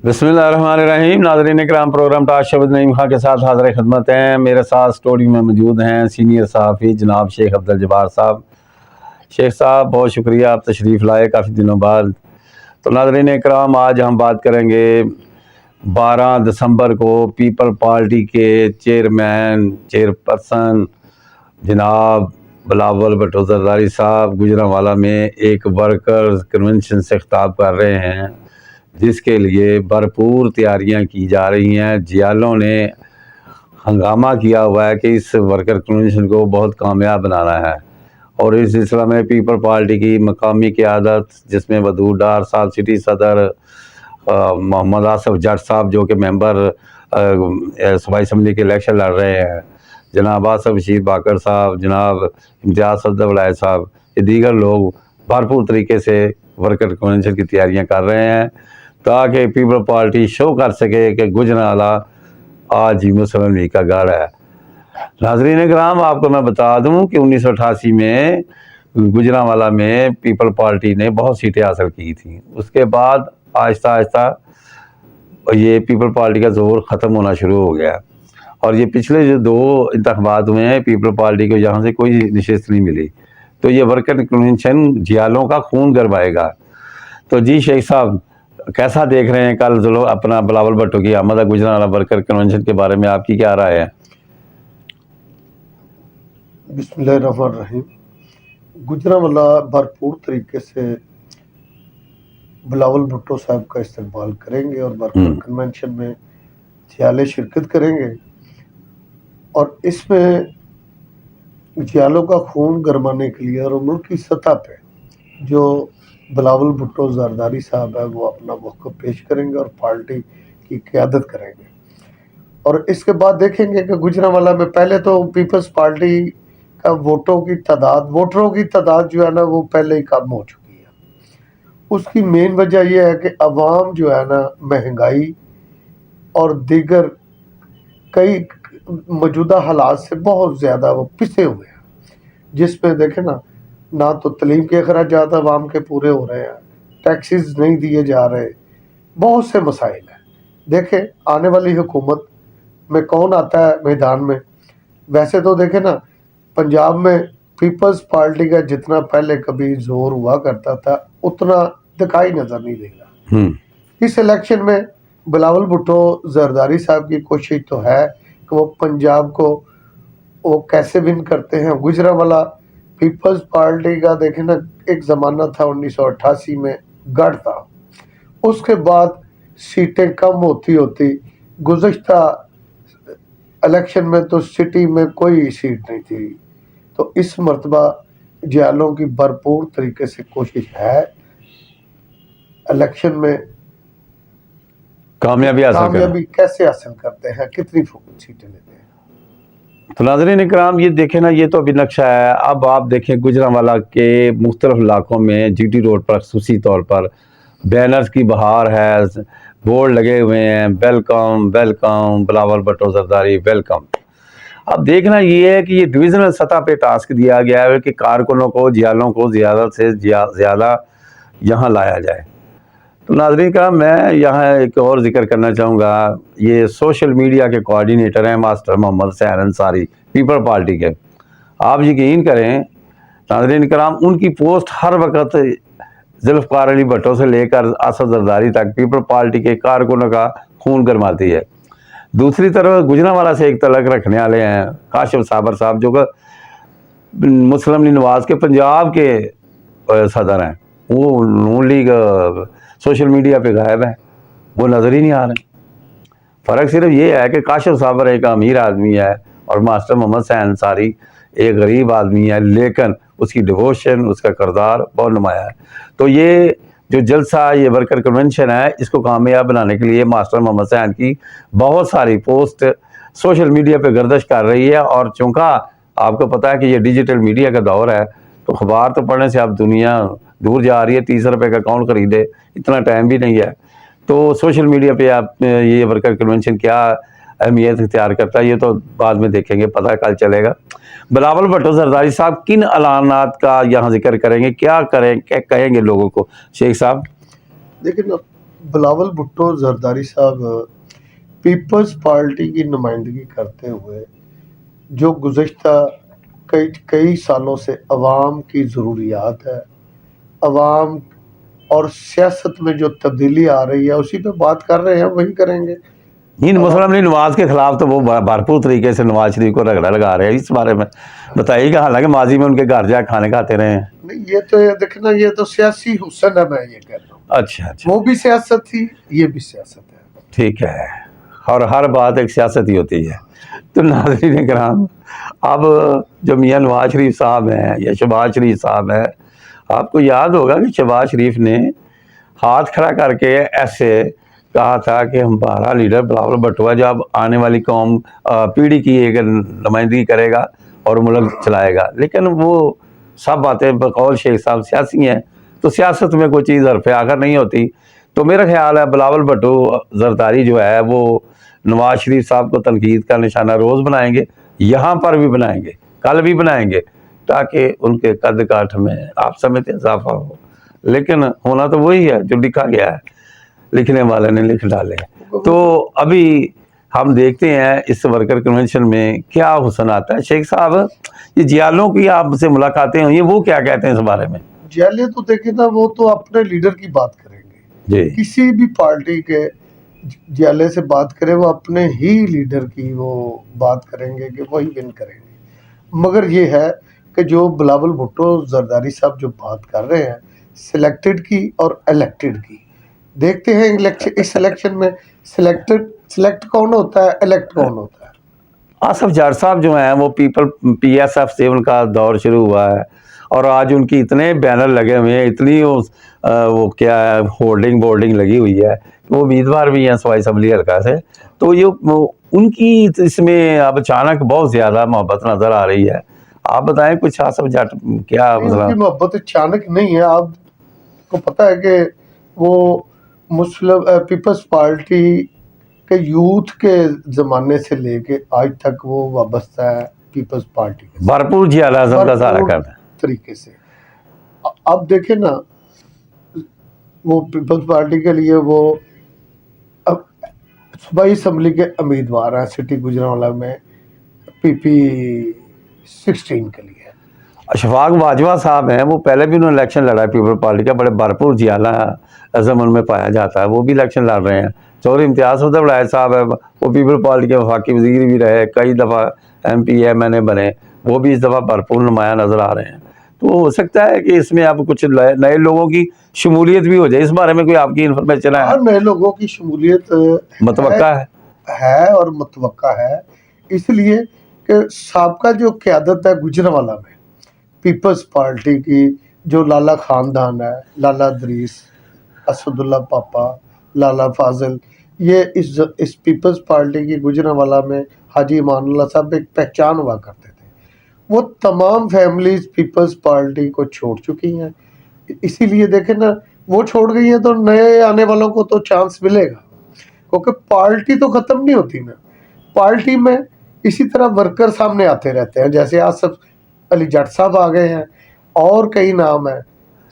بسم اللہ الرحمن الرحیم۔ ناظرین اکرام، پروگرام ٹاک شبد نعیم خان کے ساتھ حاضر خدمت ہیں۔ میرے ساتھ اسٹوڈیو میں موجود ہیں سینئر صحافی جناب شیخ عبدالجبار صاحب۔ شیخ صاحب بہت شکریہ، آپ تشریف لائے کافی دنوں بعد۔ تو ناظرین اکرام، آج ہم بات کریں گے 12 دسمبر کو پیپل پارٹی کے چیئرپرسن جناب بلاول بھٹو زرداری صاحب گوجرانوالہ میں ایک ورکرز کنونشن سے خطاب کر رہے ہیں، جس کے لیے بھرپور تیاریاں کی جا رہی ہیں۔ جیالوں نے ہنگامہ کیا ہوا ہے کہ اس ورکر کنونشن کو بہت کامیاب بنانا ہے، اور اس سلسلہ میں پیپل پارٹی کی مقامی قیادت، جس میں ودود ڈار صاحب سٹی صدر، محمد آصف جٹ صاحب جو کہ ممبر صوبائی اسمبلی کے الیکشن لڑ رہے ہیں، جناب آصف بشیر باقر صاحب، جناب امتیاز صفدر ولائے صاحب، یہ دیگر لوگ بھرپور طریقے سے ورکر کنونشن کی تیاریاں کر رہے ہیں، تاکہ پیپل پارٹی شو کر سکے کہ گوجرانوالہ آج ہی مسلم لیگ کا گڑھ ہے۔ ناظرین اکرام، آپ کو میں بتا دوں کہ 1988 میں گوجرانوالہ میں پیپل پارٹی نے بہت سیٹیں حاصل کی تھیں۔ اس کے بعد آہستہ آہستہ یہ پیپل پارٹی کا زور ختم ہونا شروع ہو گیا، اور یہ پچھلے جو 2 انتخابات ہوئے ہیں پیپل پارٹی کو یہاں سے کوئی نشست نہیں ملی، تو یہ ورکر کنونشن جیالوں کا خون گرمائے گا۔ تو جی شیخ صاحب، کیسا دیکھ رہے ہیں کل اپنا بلاول بھٹو کی آمد ہے گوجرانوالہ ورکر کنونشن کے بارے میں، آپ کی کیا رائے ہے؟ بسم اللہ الرحمن الرحیم۔ گوجرانوالہ بھرپور طریقے سے بلاول بھٹو صاحب کا استقبال کریں گے اور ورکر کنونشن میں جیالے شرکت کریں گے، اور اس میں جیالوں کا خون گرمانے کے لیے اور ملکی سطح پہ جو بلاول بھٹو زرداری صاحب ہے وہ اپنا موقف پیش کریں گے اور پارٹی کی قیادت کریں گے۔ اور اس کے بعد دیکھیں گے کہ گوجرانوالہ میں پہلے تو پیپلز پارٹی کا ووٹروں کی تعداد جو ہے نا وہ پہلے ہی کم ہو چکی ہے۔ اس کی مین وجہ یہ ہے کہ عوام جو ہے نا مہنگائی اور دیگر کئی موجودہ حالات سے بہت زیادہ وہ پسے ہوئے ہیں، جس میں دیکھیں نا، نہ تو تعلیم کے اخراجات عوام کے پورے ہو رہے ہیں، ٹیکسز نہیں دیے جا رہے، بہت سے مسائل ہیں۔ دیکھیں آنے والی حکومت میں کون آتا ہے میدان میں، ویسے تو دیکھیں نا پنجاب میں پیپلز پارٹی کا جتنا پہلے کبھی زور ہوا کرتا تھا اتنا دکھائی نظر نہیں دے گا۔ اس الیکشن میں بلاول بھٹو زرداری صاحب کی کوشش تو ہے کہ وہ پنجاب کو وہ کیسے ون کرتے ہیں۔ گوجرانوالہ پیپلز پارٹی کا دیکھیں نا ایک زمانہ تھا 1988 میں گڑھ تھا، اس کے بعد سیٹیں کم ہوتی گزشتہ الیکشن میں تو سٹی میں کوئی سیٹ نہیں تھی، تو اس مرتبہ جیالوں کی بھرپور طریقے سے کوشش ہے الیکشن میں کامیابی کیسے حاصل کرتے ہیں، کتنی سیٹیں لیتے ہیں۔ تو ناظرین اکرام، یہ دیکھیں نا، یہ تو ابھی نقشہ ہے۔ اب آپ دیکھیں گوجرانوالہ کے مختلف علاقوں میں جی ٹی روڈ پر خصوصی طور پر بینرز کی بہار ہے، بورڈ لگے ہوئے ہیں، welcome welcome Bilawal Bhutto Zardari welcome. اب دیکھنا یہ ہے کہ یہ ڈویژنل سطح پہ ٹاسک دیا گیا ہے کہ کارکنوں کو، جیالوں کو زیادہ سے زیادہ یہاں لایا جائے۔ تو ناظرین کا میں یہاں ایک اور ذکر کرنا چاہوں گا، یہ سوشل میڈیا کے کوارڈینیٹر ہیں ماسٹر محمد حسین انصاری پیپل پارٹی کے۔ آپ یقین کریں ناظرین کرام، ان کی پوسٹ ہر وقت ذوالفقار علی بھٹو سے لے کر آصف زرداری تک پیپل پارٹی کے کارکنوں کا خون گرماتی ہے۔ دوسری طرف گوجرانوالہ سے ایک تعلق رکھنے والے ہیں کاشف صابر صاحب، جو کہ مسلم لیگ نواز کے پنجاب کے صدر ہیں، وہ نون لیگ سوشل میڈیا پہ غائب ہے، وہ نظر ہی نہیں آ رہے۔ فرق صرف یہ ہے کہ کاشف صابر ایک امیر آدمی ہے اور ماسٹر محمد حسین انصاری ایک غریب آدمی ہے، لیکن اس کی ڈیووشن، اس کا کردار بہت نمایاں ہے۔ تو یہ جو جلسہ، یہ ورکر کنونشن ہے، اس کو کامیاب بنانے کے لیے ماسٹر محمد حسین کی بہت ساری پوسٹ سوشل میڈیا پہ گردش کر رہی ہے، اور چونکہ آپ کو پتہ ہے کہ یہ ڈیجیٹل میڈیا کا دور ہے، تو اخبار تو پڑھنے سے اب دنیا دور جا رہی ہے، 30 روپے کا اکاؤنٹ خریدے، اتنا ٹائم بھی نہیں ہے۔ تو سوشل میڈیا پہ آپ یہ ورکر کنونشن کیا اہمیت اختیار کرتا ہے، یہ تو بعد میں دیکھیں گے، پتہ کل چلے گا۔ بلاول بھٹو زرداری صاحب کن اعلانات کا یہاں ذکر کریں گے، کیا کہیں گے لوگوں کو شیخ صاحب؟ لیکن بلاول بھٹو زرداری صاحب پیپلز پارٹی کی نمائندگی کرتے ہوئے جو گزشتہ کئی سالوں سے عوام کی ضروریات ہے، عوام اور سیاست میں جو تبدیلی آ رہی ہے اسی پہ بات کر رہے ہیں، وہی کریں گے۔ مسلم لیگ نواز کے خلاف تو وہ بھرپور طریقے سے نواز شریف کو رگڑا لگا رہے ہیں، اس بارے میں بتائیے گا؟ حالانکہ ماضی میں ان کے گھر جا کھانے کھاتے رہے ہیں۔ نہیں، یہ تو دیکھنا، یہ تو سیاسی حسن ہے، میں یہ کہتا ہوں۔ اچھا وہ بھی سیاست تھی، یہ بھی سیاست ہے۔ ٹھیک ہے، اور ہر بات ایک سیاست ہی ہوتی ہے۔ تو ناظرین کرام، اب جو میاں نواز شریف صاحب ہیں یا شہباز شریف صاحب ہیں، آپ کو یاد ہوگا کہ شہباز شریف نے ہاتھ کھڑا کر کے ایسے کہا تھا کہ ہمارا لیڈر بلاول بھٹو ہے جو اب آنے والی قوم پیڑھی کی ایک نمائندگی کرے گا اور ملک چلائے گا، لیکن وہ سب باتیں بقول شیخ صاحب سیاسی ہیں، تو سیاست میں کوئی چیز حرف آخر نہیں ہوتی۔ تو میرا خیال ہے بلاول بھٹو زرداری جو ہے وہ نواز شریف صاحب کو تنقید کا نشانہ روز بنائیں گے، یہاں پر بھی بنائیں گے، کل بھی بنائیں گے، تاکہ ان کے قد کاٹھ میں آپ سمجھتے اضافہ ہو۔ لیکن ہونا تو وہی ہے جو لکھا گیا ہے، لکھنے والے نے لکھ ڈالے۔ تو ابھی ہم دیکھتے ہیں اس ورکر کنونشن میں کیا حسن آتا ہے۔ شیخ صاحب، یہ جیالوں کی آپ سے ملاقاتیں ہوئی ہیں، وہ کیا کہتے ہیں اس بارے میں؟ جیلے تو دیکھیں نا، وہ تو اپنے لیڈر کی بات کریں گے جی، کسی بھی پارٹی کے جیلے سے بات کرے، وہ اپنے ہی لیڈر کی وہ بات کریں گے کہ وہی ون کریں گے۔ مگر یہ ہے کہ جو بلاول بھٹو زرداری صاحب جو بات کر رہے ہیں سلیکٹڈ کی اور الیکٹڈ کی، دیکھتے ہیں اس الیکشن میں سلیکٹ کون ہوتا ہے، الیکٹ کون ہوتا ہے۔ آصف جار صاحب جو ہیں وہ پی ایس ایف سے ان کا دور شروع ہوا ہے، اور آج ان کی اتنے بینر لگے ہوئے ہیں، اتنی وہ کیا ہے ہولڈنگ بورڈنگ لگی ہوئی ہے، وہ امیدوار بھی ہیں سوائی اسمبلی حلقہ سے۔ تو یہ ان کی اس میں اب اچانک بہت زیادہ محبت نظر آ رہی ہے۔ آپ بتائیں کچھ آصف جٹ کیا ان کی مطلب؟ محبت اچانک نہیں ہے، آپ کو پتہ ہے کہ وہ مسلم پیپلز پارٹی کہ یوتھ کے زمانے سے لے کے آج تک وہ وابستہ ہے پیپلز پارٹی کے بھرپور جی اعلی اعظم کا سہارا کرتا ہے طریقے سے۔ اب دیکھیں نا، وہ پیپلز پارٹی کے لیے وہ صوبائی اسمبلی کے امیدوار ہیں سٹی گجرانوالہ میں PP 16 کے لیے۔ اشفاق باجوہ صاحب ہیں، وہ پہلے بھی انہوں نے الیکشن لڑا ہے پیپل پارٹی کا، بڑے بھرپور جی اعلیٰ عزم ان میں پایا جاتا ہے، وہ بھی الیکشن لڑ رہے ہیں۔ چودھری امتیاز الدین صاحب ہے، وہ پیپل پارٹی کے وفاقی وزیر بھی رہے، کئی دفعہ MP MNA بنے، وہ بھی اس دفعہ بھرپور نمایاں نظر آ رہے ہیں۔ تو ہو سکتا ہے کہ اس میں اب کچھ نئے لوگوں کی شمولیت بھی ہو جائے، اس بارے میں کوئی آپ کی انفارمیشن ہے؟ نئے لوگوں کی شمولیت متوقع ہے اور متوقع ہے، اس لیے کہ سابقہ جو قیادت ہے گجرانوالہ میں پیپلز پارٹی کی، جو لالا خاندان ہے، لالا ادریس، اسد اللہ پاپا، لالا فاضل، یہ اس پیپلز پارٹی کی گجرانوالہ میں حاجی امان اللہ صاحب ایک پہچان ہوا کرتے تھے۔ وہ تمام فیملیز پیپلز پارٹی کو چھوڑ چکی ہیں، اسی لیے دیکھیں نا، وہ چھوڑ گئی ہیں تو نئے آنے والوں کو تو چانس ملے گا، کیونکہ پارٹی تو ختم نہیں ہوتی نا۔ پارٹی میں اسی طرح ورکر سامنے آتے رہتے ہیں، جیسے آصف علی جٹ صاحب آ گئے ہیں، اور کئی نام ہیں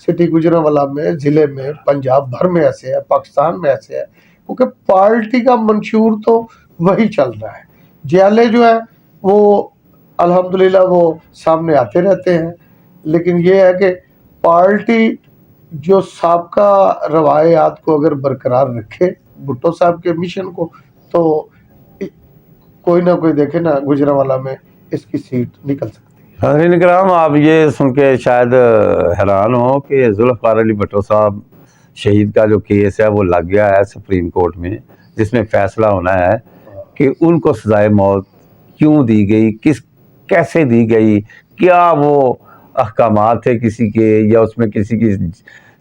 سٹی گجرانوالہ میں، ضلع میں، پنجاب بھر میں ایسے ہے، پاکستان میں ایسے ہے، کیونکہ پارٹی کا منشور تو وہی چل رہا ہے۔ جیالے جو ہے وہ الحمدللہ وہ سامنے آتے رہتے ہیں، لیکن یہ ہے کہ پارٹی جو سابقہ روایات کو اگر برقرار رکھے، بھٹو صاحب کے مشن کو، تو کوئی نہ کوئی دیکھے نا گجرانوالہ میں اس کی سیٹ نکل سکتی ہے۔ حضرین کرام، آپ یہ سن کے شاید حیران ہو کہ ذوالفقار علی بھٹو صاحب شہید کا جو کیس ہے وہ لگ گیا ہے سپریم کورٹ میں، جس میں فیصلہ ہونا ہے کہ ان کو سزائے موت کیوں دی گئی، کیسے دی گئی، کیا وہ احکامات تھے کسی کے، یا اس میں کسی کی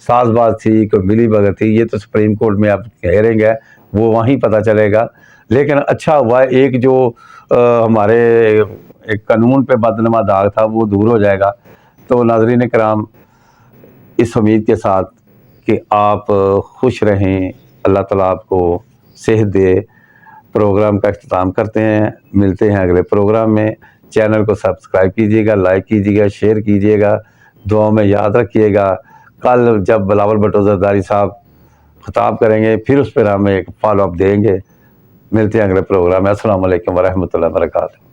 ساز باز تھی، کوئی ملی بھگت تھی، یہ تو سپریم کورٹ میں اب ہیئرنگ ہے، وہ وہیں پتہ چلے گا۔ لیکن اچھا ہوا ایک جو ہمارے ایک قانون پہ بدنما داغ تھا وہ دور ہو جائے گا۔ تو ناظرین کرام، اس امید کے ساتھ کہ آپ خوش رہیں، اللہ تعالیٰ آپ کو صحت دے، پروگرام کا اختتام کرتے ہیں، ملتے ہیں اگلے پروگرام میں۔ چینل کو سبسکرائب کیجیے گا، لائک کیجیے گا، شیئر کیجیے گا، دعاؤں میں یاد رکھیے گا۔ کل جب بلاول بھٹو زرداری صاحب خطاب کریں گے، پھر اس پر ہم ایک فالو اپ دیں گے۔ ملتے ہیں اگلے پروگرام میں۔ السلام علیکم ورحمۃ اللہ وبرکاتہ۔